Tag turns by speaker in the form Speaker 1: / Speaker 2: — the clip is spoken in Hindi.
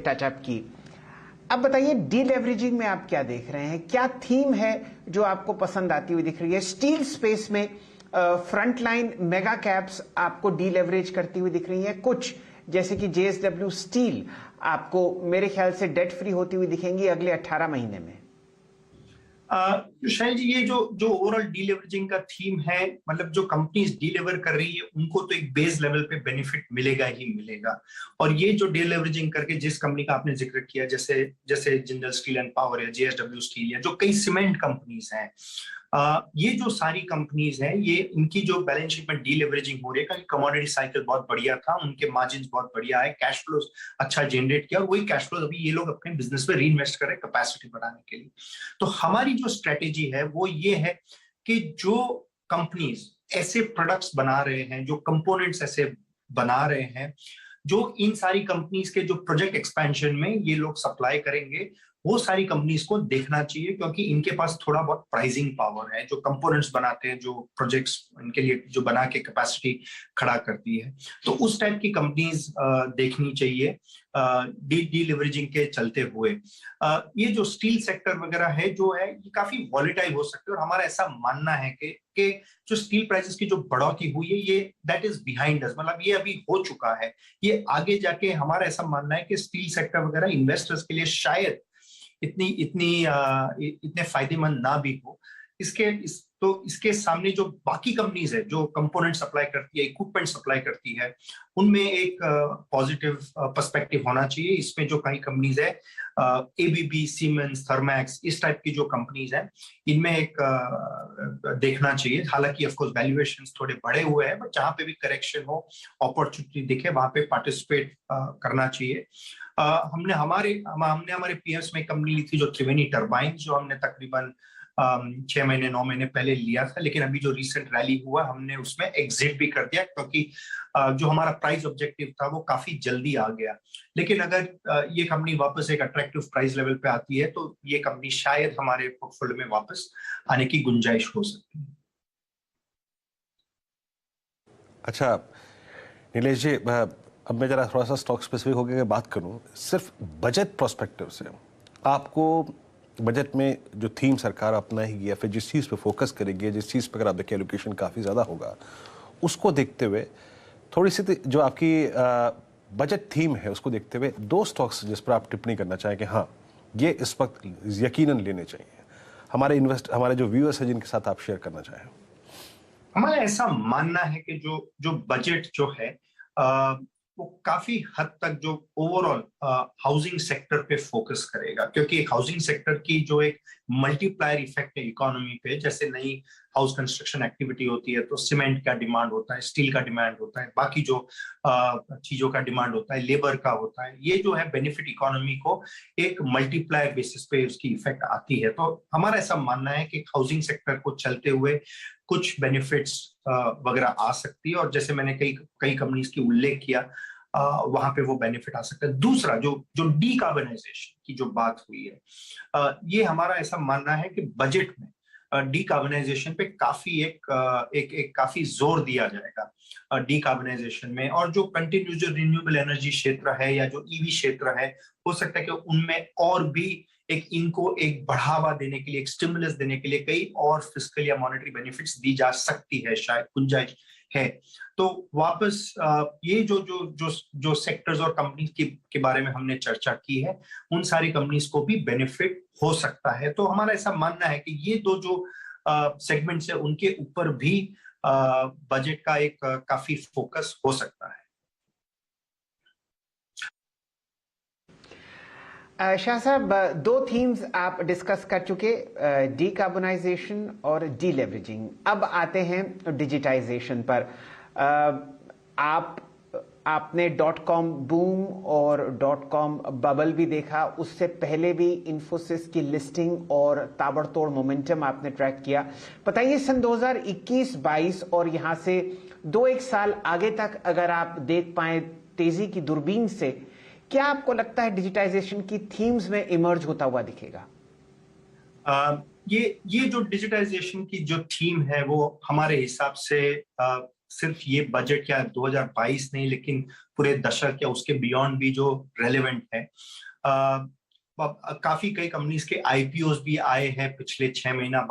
Speaker 1: टचअप की। अब बताइए डीलेवरेजिंग में आप क्या देख रहे हैं, क्या थीम है जो आपको पसंद आती हुई दिख रही है? स्टील स्पेस में फ्रंटलाइन मेगा कैप्स आपको डीलेवरेज करती हुई दिख रही हैं, कुछ जैसे कि जेएसडब्ल्यू स्टील आपको मेरे ख्याल से डेट फ्री होती हुई दिखेंगी अगले 18 महीने में।
Speaker 2: शैल जी, ये जो जो ओवरऑल डीलेवरेजिंग का थीम है, मतलब जो कंपनीज डीलेवर कर रही है उनको तो एक बेस लेवल पे बेनिफिट मिलेगा ही मिलेगा। और ये जो डीलेवरेजिंग करके जिस कंपनी का आपने जिक्र किया, जैसे जैसे जिंदल स्टील एंड पावर या जेएसडब्ल्यू स्टील या जो कई सीमेंट कंपनीज हैं, ये जो सारी कंपनीज हैं, ये इनकी जो बैलेंस शीट में डीलेवरेजिंग हो रही है क्योंकि कमोडिटी साइकिल बहुत बढ़िया था, उनके मार्जिन बहुत बढ़िया है, कैश फ्लो अच्छा जनरेट किया और वही कैश फ्लो अभी ये लोग अपने बिजनेस में री इन्वेस्ट कर रहे हैं कैपेसिटी बढ़ाने के लिए। तो हमारी जो स्ट्रेटेजी है वो ये है कि जो कंपनीज ऐसे प्रोडक्ट्स बना रहे हैं, जो कंपोनेंट्स ऐसे बना रहे हैं, जो इन सारी कंपनीज के जो प्रोजेक्ट एक्सपेंशन में ये लोग सप्लाई करेंगे, वो सारी कंपनीज को देखना चाहिए क्योंकि इनके पास थोड़ा बहुत प्राइसिंग पावर है। जो कंपोनेंट्स बनाते हैं, जो प्रोजेक्ट्स इनके लिए जो बना के कैपेसिटी खड़ा करती है, तो उस टाइप की कंपनीज देखनी चाहिए डीलिवरेजिंग के चलते हुए। ये जो स्टील सेक्टर वगैरह है जो है, ये काफी वॉलेटाइल हो सकते हैं और हमारा ऐसा मानना है कि जो स्टील प्राइसेस की जो बढ़ोतरी हुई है, ये दैट इज बिहाइंड अस, मतलब ये अभी हो चुका है। ये आगे जाके हमारा ऐसा मानना है कि स्टील सेक्टर वगैरह इन्वेस्टर्स के लिए शायद इतने फायदेमंद ना भी हो। तो इसके सामने जो बाकी कंपनीज है जो कंपोनेंट सप्लाई करती है, इक्विपमेंट सप्लाई करती है, उनमें एक पॉजिटिव पर्सपेक्टिव होना चाहिए। इसमें जो कई कंपनीज है, एबीबी, सीमेंस, थर्मैक्स, इस टाइप की जो कंपनीज हैं, इनमें एक देखना चाहिए। हालांकि ऑफ कोर्स वैल्यूएशंस थोड़े बढ़े हुए हैं, बट जहां पे भी करेक्शन हो, अपॉर्चुनिटी दिखे, वहां पे पार्टिसिपेट करना चाहिए। हमने हमारे पीएस में कंपनी ली थी जो त्रिवेणी टर्बाइन, जो हमने तकरीबन 6 महीने 9 महीने पहले लिया था, लेकिन अभी जो रिसेंट रैली हुआ हमने उसमें एग्जिट भी कर दिया क्योंकि जो हमारा प्राइस ऑब्जेक्टिव था वो काफी जल्दी आ गया। लेकिन अगर ये कंपनी वापस एक अट्रैक्टिव प्राइस लेवल पे आती है तो ये कंपनी शायद हमारे पोर्टफोलियो में वापस आने की गुंजाइश हो सकती है।
Speaker 3: अच्छा नीलेश जी, अब मैं जरा थोड़ा सा स्टॉक स्पेसिफिक होकर बात करूं, सिर्फ बजट प्रोस्पेक्टिव से आपको बजट में जो थीम सरकार अपनाएगी या फिर जिस चीज़ पे फोकस करेगी, जिस चीज़ पर अगर आप देखिए एलोकेशन काफ़ी ज़्यादा होगा, उसको देखते हुए थोड़ी सी जो आपकी बजट थीम है उसको देखते हुए दो स्टॉक्स जिस पर आप टिप्पणी करना चाहें कि हाँ ये इस वक्त यकीनन लेने चाहिए, हमारे जो व्यूअर्स हैं जिनके साथ आप शेयर करना चाहें।
Speaker 2: हमारा ऐसा मानना है कि जो बजट जो है वो काफी हद तक जो ओवरऑल हाउसिंग सेक्टर पे फोकस करेगा, क्योंकि हाउसिंग सेक्टर की जो एक मल्टीप्लायर इफेक्ट है इकोनॉमी पे, जैसे नई हाउस कंस्ट्रक्शन एक्टिविटी होती है तो सीमेंट का डिमांड होता है, स्टील का डिमांड होता है, बाकी जो चीजों का डिमांड होता है, लेबर का होता है, ये जो है बेनिफिट इकोनॉमी को एक मल्टीप्लायर बेसिस पे उसकी इफेक्ट आती है। तो हमारा ऐसा मानना है कि हाउसिंग सेक्टर को चलते हुए कुछ बेनिफिट्स वगैरह आ सकती है और जैसे मैंने कई कंपनीज की उल्लेख किया, वहां पे वो बेनिफिट आ सकता है। दूसरा जो जो डीकार्बनाइजेशन की जो बात हुई है, ये हमारा ऐसा मानना है कि बजट में डीकार्बनाइजेशन पे काफी एक काफी जोर दिया जाएगा डीकार्बनाइजेशन में, और जो कंटिन्यूस जो रिन्यूएबल एनर्जी क्षेत्र है या जो ईवी क्षेत्र है, हो सकता है कि उनमें और भी इनको एक बढ़ावा देने के लिए, एक स्टिमुलस देने के लिए कई और फिस्कल या मॉनेटरी बेनिफिट्स दी जा सकती है, शायद गुंजाइश है। तो वापस ये जो सेक्टर्स और कंपनीज के बारे में हमने चर्चा की है, उन सारी कंपनीज को भी बेनिफिट हो सकता है। तो हमारा ऐसा मानना है कि ये दो जो सेगमेंट्स है उनके ऊपर भी बजट का एक काफी फोकस हो सकता है।
Speaker 1: शाह साहब, दो थीम्स आप डिस्कस कर चुके, डीकार्बनाइजेशन और डीलेवरेजिंग। अब आते हैं डिजिटाइजेशन पर। आपने .com बूम और .com बबल भी देखा, उससे पहले भी इन्फोसिस की लिस्टिंग और ताबड़तोड़ मोमेंटम आपने ट्रैक किया। बताइए सन 2021-22 और यहां से 2-1 साल आगे तक अगर आप देख पाए तेजी की दूरबीन से, क्या आपको लगता है डिजिटाइजेशन की थीम्स में इमर्ज होता हुआ दिखेगा?
Speaker 2: ये जो डिजिटाइजेशन की जो थीम है वो हमारे हिसाब से सिर्फ ये बजट या 2022 नहीं, लेकिन पूरे दशक या उसके बियॉन्ड भी जो रेलेवेंट है। काफी कई कंपनीज के आईपीओस भी आए हैं पिछले 6 महीना बाद।